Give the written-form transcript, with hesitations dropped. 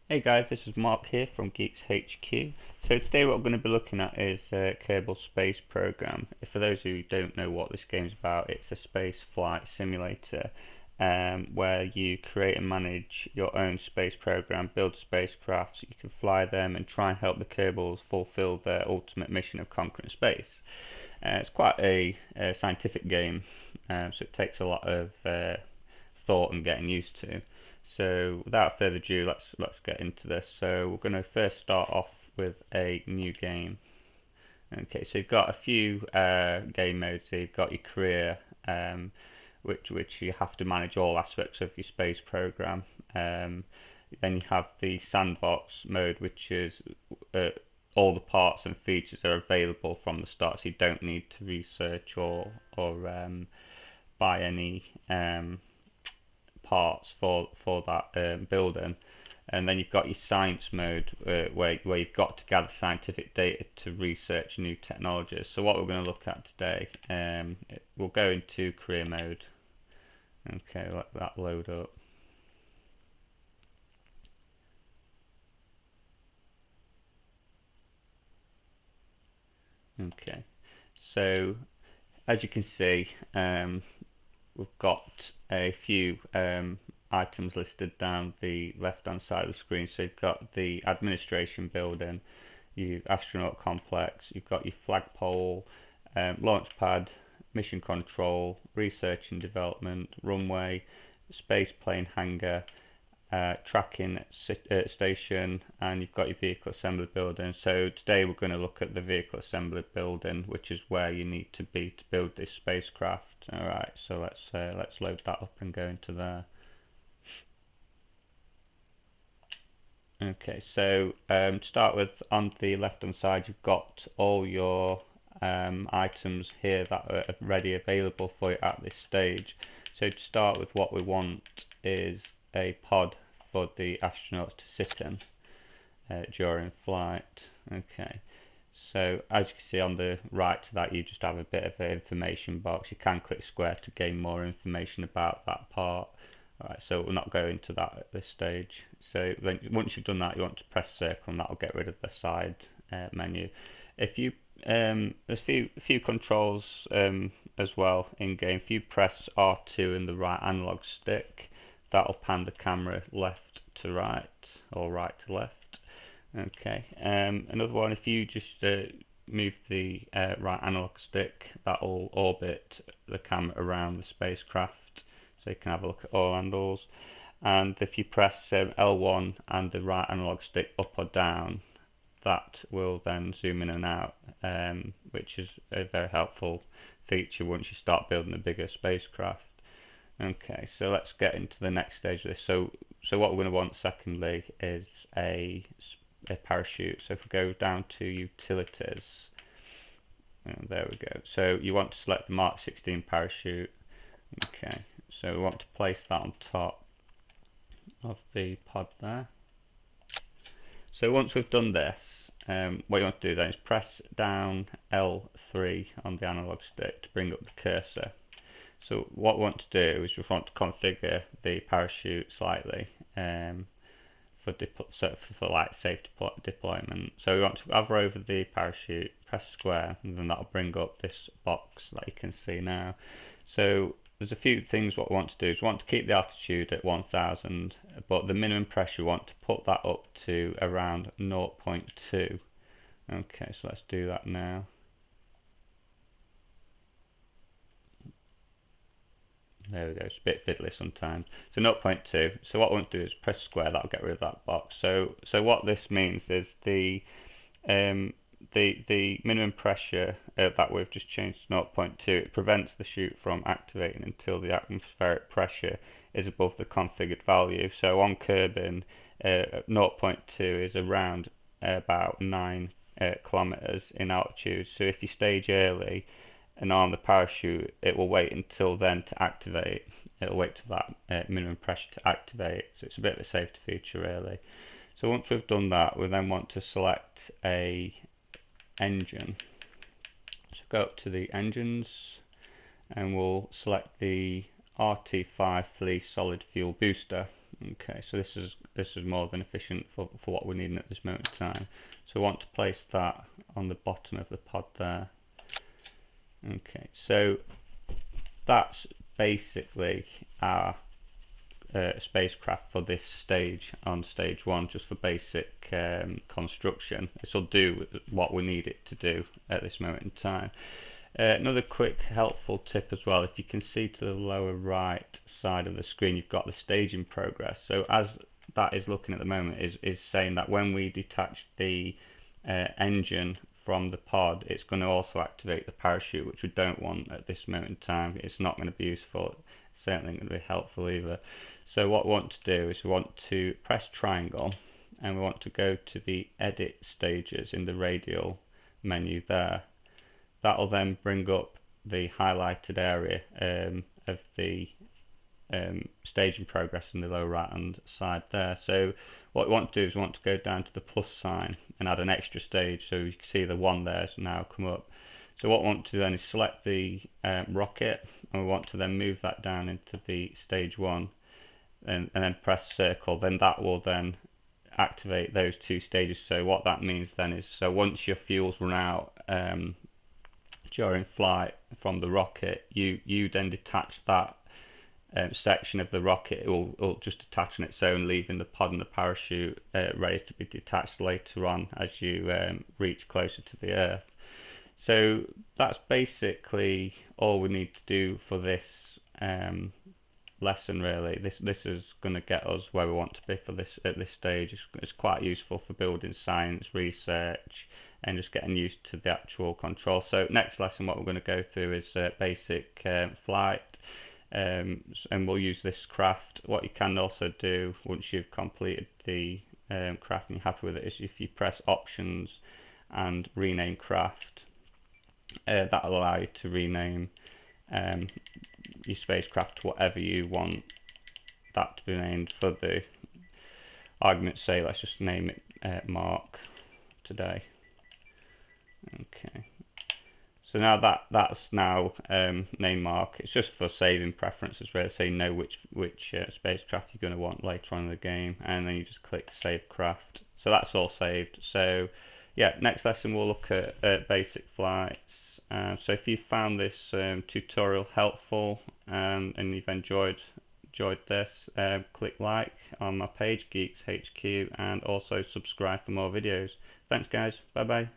Hey guys, this is Mark here from Geeks HQ. So today what we're going to be looking at is Kerbal Space Program. For those who don't know what this game's about, it's a space flight simulator where you create and manage your own space program, build spacecrafts, you can fly them and try and help the Kerbals fulfill their ultimate mission of conquering space. It's quite a scientific game, so it takes a lot of thought and getting used to. So without further ado, let's get into this. So we're going to first start off with a new game. Okay, so you've got a few game modes. So you've got your career, which you have to manage all aspects of your space program. Then you have the sandbox mode, which is all the parts and features are available from the start, so you don't need to research or buy any parts for that building. And then you've got your science mode where you've got to gather scientific data to research new technologies. So what we're going to look at today, we'll go into career mode. Okay, let that load up. Okay, so as you can see, we've got a few items listed down the left hand side of the screen. So you've got the administration building, your astronaut complex, you've got your flagpole, launch pad, mission control, research and development, runway, space plane hangar, tracking station, and you've got your vehicle assembly building. So today we're going to look at the vehicle assembly building, which is where you need to be to build this spacecraft. Alright, so let's load that up and go into there. Okay, so to start with, on the left hand side you've got all your items here that are ready available for you at this stage. So to start with, what we want is a pod for the astronauts to sit in during flight. Okay, so as you can see on the right to that, you just have a bit of an information box. You can click square to gain more information about that part. Alright, so we'll not go into that at this stage. So then once you've done that, you want to press circle, and that will get rid of the side menu. If you there's a few controls as well in game. If you press R2 in the right analog stick, that'll pan the camera left to right or right to left. Okay, another one, if you just move the right analog stick, that'll orbit the camera around the spacecraft, so you can have a look at all angles. And if you press L1 and the right analog stick up or down, that will then zoom in and out, which is a very helpful feature once you start building a bigger spacecraft. Okay, so let's get into the next stage of this. So what we're going to want secondly is a parachute. So if we go down to utilities, and there we go. So you want to select the Mark 16 parachute. Okay, so we want to place that on top of the pod there. So once we've done this, what you want to do then is press down L3 on the analog stick to bring up the cursor. So what we want to do is we want to configure the parachute slightly for like safe deployment. So we want to hover over the parachute, press square, and then that'll bring up this box that you can see now. So there's a few things what we want to do is we want to keep the altitude at 1000, but the minimum pressure we want to put that up to around 0.2. Okay, so let's do that now. There we go, it's a bit fiddly sometimes. So 0.2, so what we want to do is press square, that'll get rid of that box. So what this means is the minimum pressure that we've just changed to 0.2, it prevents the chute from activating until the atmospheric pressure is above the configured value. So on Kerbal, 0.2 is around about 9 kilometers in altitude. So if you stage early and arm the parachute, it will wait until then to activate. It'll wait till that minimum pressure to activate. So it's a bit of a safety feature really. So once we've done that, we then want to select a engine. So go up to the engines and we'll select the RT5 Fleece solid fuel booster. Okay, so this is more than efficient for what we're needing at this moment in time. So we want to place that on the bottom of the pod there. Okay, so that's basically our spacecraft for this stage on stage 1, just for basic construction. This will do what we need it to do at this moment in time. Another quick helpful tip as well, if you can see to the lower right side of the screen, you've got the stage in progress. So as that is looking at the moment, is saying that when we detach the engine from the pod, it's going to also activate the parachute, which we don't want at this moment in time. It's not going to be useful, it's certainly not going to be helpful either. So what we want to do is we want to press triangle, and we want to go to the edit stages in the radial menu there. That will then bring up the highlighted area of the stage in progress in the lower right hand side there. So what we want to do is we want to go down to the plus sign and add an extra stage, so you can see the one there has now come up. So what we want to do then is select the rocket, and we want to then move that down into the stage 1, and then press circle. Then that will then activate those 2 stages. So what that means then is, so once your fuel's run out during flight from the rocket, you then detach that section of the rocket. It will just attach on its own, leaving the pod and the parachute ready to be detached later on as you reach closer to the Earth. So that's basically all we need to do for this lesson really. This is going to get us where we want to be for this at this stage. It's quite useful for building science research and just getting used to the actual control. So next lesson, what we're going to go through is basic flight, and we'll use this craft. What you can also do once you've completed the craft and you're happy with it is if you press options and rename craft, that'll allow you to rename your spacecraft to whatever you want that to be named. For the argument's sake, let's just name it Mark today. Okay, so now that's now name Mark. It's just for saving preferences really, so you know which spacecraft you're going to want later on in the game, and then you just click save craft. So that's all saved. So yeah, next lesson we'll look at basic flights. So if you found this tutorial helpful and you've enjoyed this, click like on my page Geeks HQ, and also subscribe for more videos. Thanks guys, bye bye.